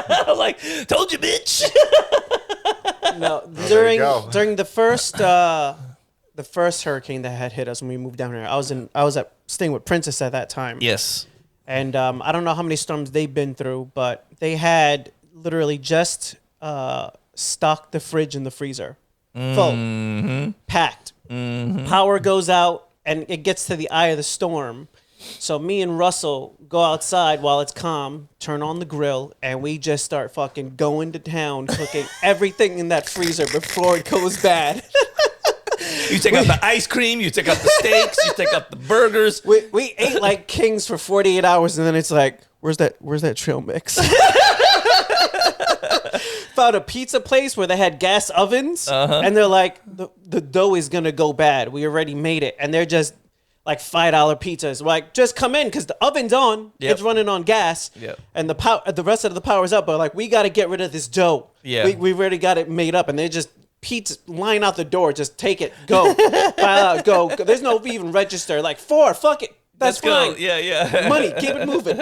I was like, told you, bitch. No, during the first hurricane that had hit us when we moved down here, I was staying with Princess at that time. Yes. And I don't know how many storms they've been through, but they had literally just stocked the fridge and the freezer full, packed. Power goes out, and it gets to the eye of the storm. So me and Russell go outside while it's calm, turn on the grill, and we just start fucking going to town, cooking everything in that freezer before it goes bad. You take out the ice cream, you take out the steaks, you take out the burgers. We ate like kings for 48 hours, and then it's like, where's that trail mix? Found a pizza place where they had gas ovens, and they're like, the dough is gonna go bad. We already made it, and they're just like $5 pizzas. We're like, just come in because the oven's on. Yep. It's running on gas. Yep. And the rest of the power's up. But like, we got to get rid of this dough. Yeah. We already got it made up, and they just pizza line out the door. Just take it. Go. Go. There's no even register. Like 4. Fuck it. That's fine. Yeah. Money. Keep it moving.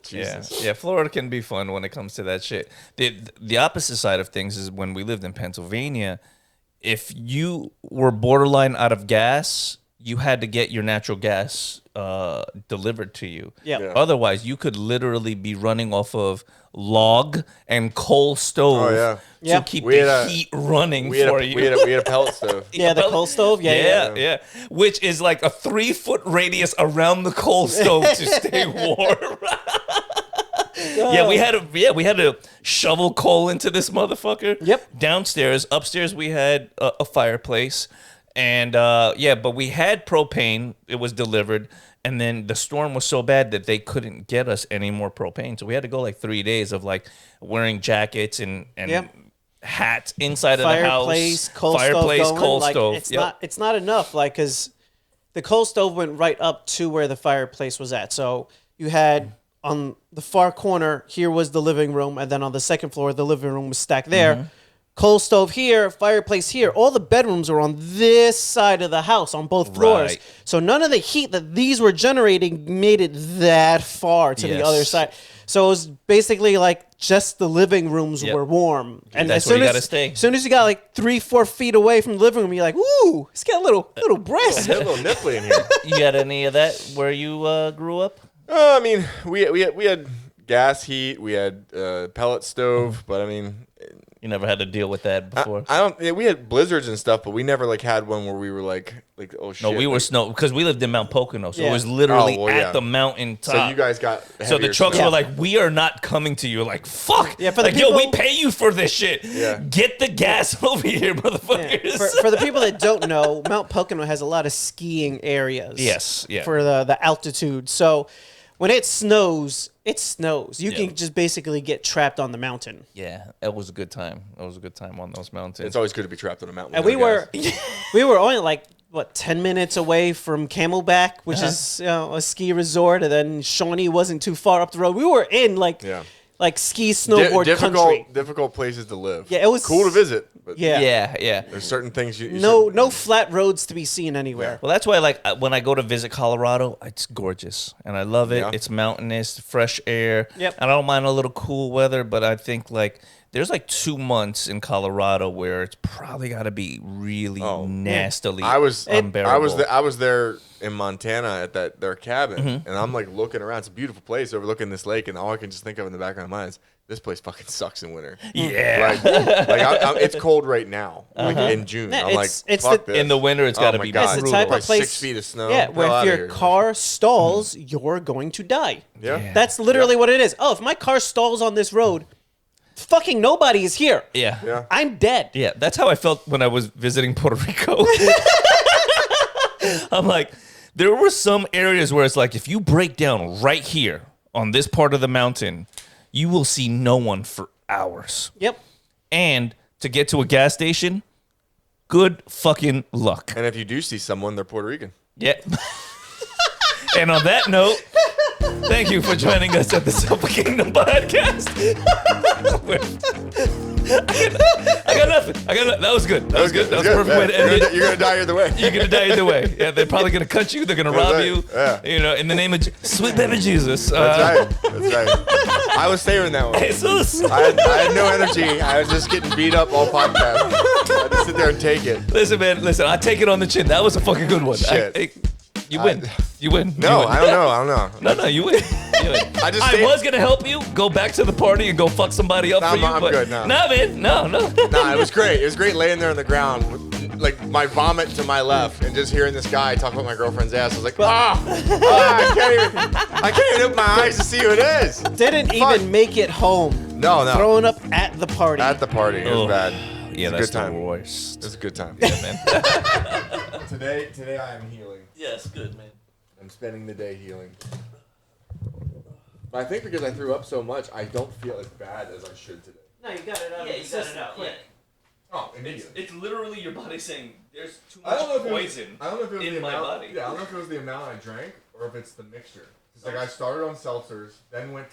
Jesus. Yeah. Florida can be fun when it comes to that shit. The opposite side of things is when we lived in Pennsylvania. If you were borderline out of gas, you had to get your natural gas delivered to you. Yeah. Otherwise, you could literally be running off of log and coal stove to keep the heat running for you. We had a pellet stove. Yeah, the coal stove. Yeah. Which is like a 3-foot radius around the coal stove to stay warm. Yeah, we had to shovel coal into this motherfucker. Yep. Downstairs, upstairs we had a fireplace. And but we had propane. It was delivered, and then the storm was so bad that they couldn't get us any more propane. So we had to go like 3 days of like wearing jackets and hats inside of the house. Fireplace, coal stove. It's not enough, like, because the coal stove went right up to where the fireplace was at. So you had on the far corner here was the living room, and then on the second floor the living room was stacked there. Mm-hmm. Coal stove here, fireplace here. All the bedrooms are on this side of the house on both floors. Right. So none of the heat that these were generating made it that far to the other side. So it was basically like just the living rooms Yep. were warm. And That's as where soon you as gotta stay. As soon as you got like 3-4 feet away from the living room, you're like, ooh, it's got a little breast. A little nipply in here. You got any of that where you grew up? I mean, we had gas heat, we had pellet stove, but I mean, You never had to deal with that before. I don't. Yeah, we had blizzards and stuff, but we never like had one where we were like oh shit. No, we were like, snow because we lived in Mount Pocono, so Yeah. it was literally Oh, well, yeah. at the mountain top. So you guys got. So the heavier trucks snow. were like, "We are not coming to you." Like, fuck. Yeah, for the like, yo, we people- pay you for this shit. Yeah. Get the gas over here, Yeah. motherfuckers. For the people that don't know, Mount Pocono has a lot of skiing areas. Yes, yeah. For the altitude. So when it snows, it snows. You Yeah. can just basically get trapped on the mountain. Yeah, it was a good time. It was a good time on those mountains. It's always good to be trapped on a mountain. And with we other were guys. we were only like 10 minutes away from Camelback, which is a ski resort, and then Shawnee wasn't too far up the road. We were in like ski snowboard country. Difficult places to live. Yeah, it was cool to visit. But Yeah. yeah. There's certain things you No flat roads to be seen anywhere. Well, that's why, like, when I go to visit Colorado, it's gorgeous, and I love it. Yeah. It's mountainous, fresh air. Yep. And I don't mind a little cool weather, but I think, like, there's, like, 2 months in Colorado where it's probably got to be really nastily I was unbearable. I was there in Montana at their cabin, Mm-hmm. and I'm like looking around. It's a beautiful place overlooking this lake, and all I can just think of in the background of my mind is this place fucking sucks in winter. Yeah. Like it's cold right now, like in June. Yeah, I'm like, it's fuck the- this. In the winter, it's gotta my be God. It's the brutal. type of Like place 6 feet of snow. Yeah, Hell where if outta your here. car stalls, you're going to die. Yeah. That's literally what it is. Oh, if my car stalls on this road, fucking nobody is here. Yeah. Yeah. I'm dead. Yeah, that's how I felt when I was visiting Puerto Rico. I'm like, there were some areas where it's like, if you break down right here on this part of the mountain, you will see no one for hours. Yep. And to get to a gas station, good fucking luck. And if you do see someone, they're Puerto Rican. Yeah. And on that note, thank you for joining us at the Silver Kingdom podcast. I got nothing. That was good. That was good. That was a perfect way to end it. You're gonna die either way. You're gonna die either way. Yeah, they're probably gonna cut you. They're gonna rob right. you. Yeah. You know, in the name of sweet baby Jesus. That's right. That's right. I was saving that one. Jesus. I had no energy. I was just getting beat up all podcast. I had to sit there and take it. Listen, man. Listen, I take it on the chin. That was a fucking good one. Shit. You win. You win. No, You win. I don't know. No, you win. You win. I just I stayed- was gonna help you go back to the party and go fuck somebody up Nah, for you, I'm but good, no. nah, man, no. Nah, it was great. It was great laying there on the ground, with, like my vomit to my left, and just hearing this guy talk about my girlfriend's ass. I was like, I can't even open my eyes to see who it is. Didn't Fuck. even make it home. No. Throwing up at the party. At the party, it was Oh. bad. Yeah, It was that's a good time. the worst. It was a good time. Yeah, man. Today I am healing. Yes, good, man. I'm spending the day healing. But I think because I threw up so much, I don't feel as bad as I should today. No, you got it out. Yeah, you got it out. Yeah. Oh, immediately. It's literally your body saying there's too I don't know much if poison I don't know if it was in the my amount, body. Yeah, I don't know if it was the amount I drank or if it's the mixture. It's like I started on seltzers, then went to